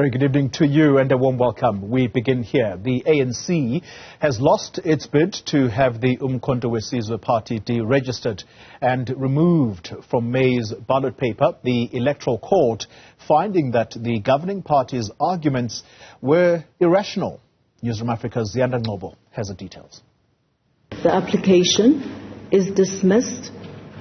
Very good evening to you and a warm welcome. We begin here. The ANC has lost its bid to have the uMkhonto Sizwe Party deregistered and removed from May's ballot paper. The Electoral Court finding that the governing party's arguments were irrational. Newzroom Afrika's Ziyanda Ngcobo has the details. The application is dismissed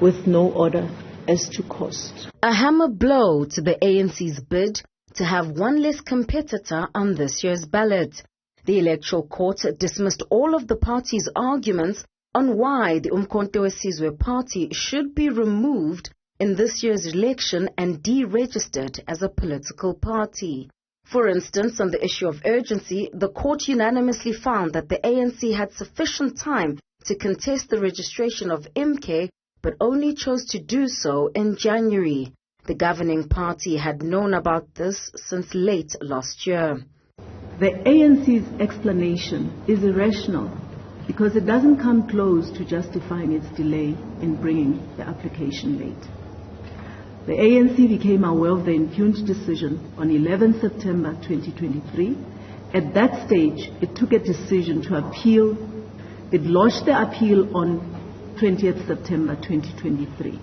with no order as to cost. A hammer blow to the ANC's bid to have one less competitor on this year's ballot. The Electoral Court dismissed all of the party's arguments on why the uMkhonto Sizwe Party should be removed in this year's election and deregistered as a political party. For instance, on the issue of urgency, the court unanimously found that the ANC had sufficient time to contest the registration of MK, but only chose to do so in January. The governing party had known about this since late last year. The ANC's explanation is irrational because it doesn't come close to justifying its delay in bringing the application late. The ANC became aware of the impugned decision on 11 September 2023. At that stage, it took a decision to appeal. It lodged the appeal on 20th September 2023.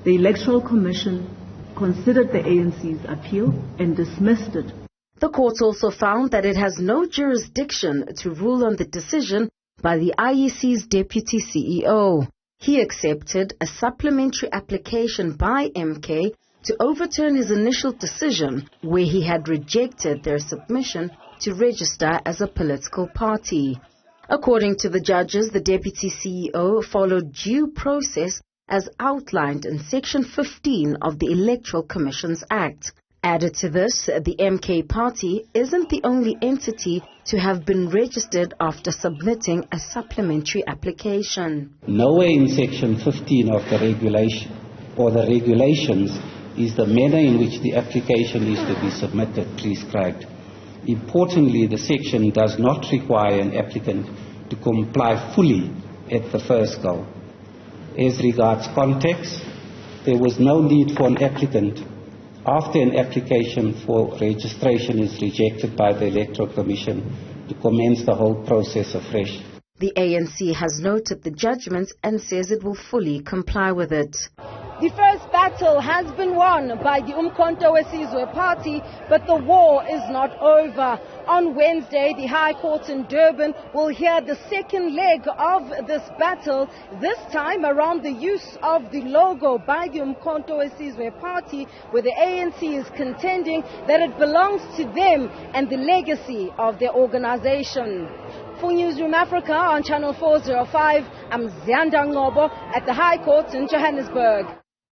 The Electoral Commission considered the ANC's appeal and dismissed it. The court also found that it has no jurisdiction to rule on the decision by the IEC's deputy CEO. He accepted a supplementary application by MK to overturn his initial decision, where he had rejected their submission to register as a political party. According to the judges, the deputy CEO followed due process as outlined in Section 15 of the Electoral Commissions Act. Added to this, the MK party isn't the only entity to have been registered after submitting a supplementary application. Nowhere in Section 15 of the regulation or the regulations is the manner in which the application is to be submitted prescribed. Importantly, the section does not require an applicant to comply fully at the first go. As regards context, there was no need for an applicant after an application for registration is rejected by the Electoral Commission to commence the whole process afresh. The ANC has noted the judgment and says it will fully comply with it. The first battle has been won by the uMkhonto Sizwe Party, but the war is not over. On Wednesday, the High Court in Durban will hear the second leg of this battle, this time around the use of the logo by the uMkhonto Sizwe Party, where the ANC is contending that it belongs to them and the legacy of their organization. For Newzroom Afrika on Channel 405, I'm Ziyanda Ngcobo at the High Court in Johannesburg.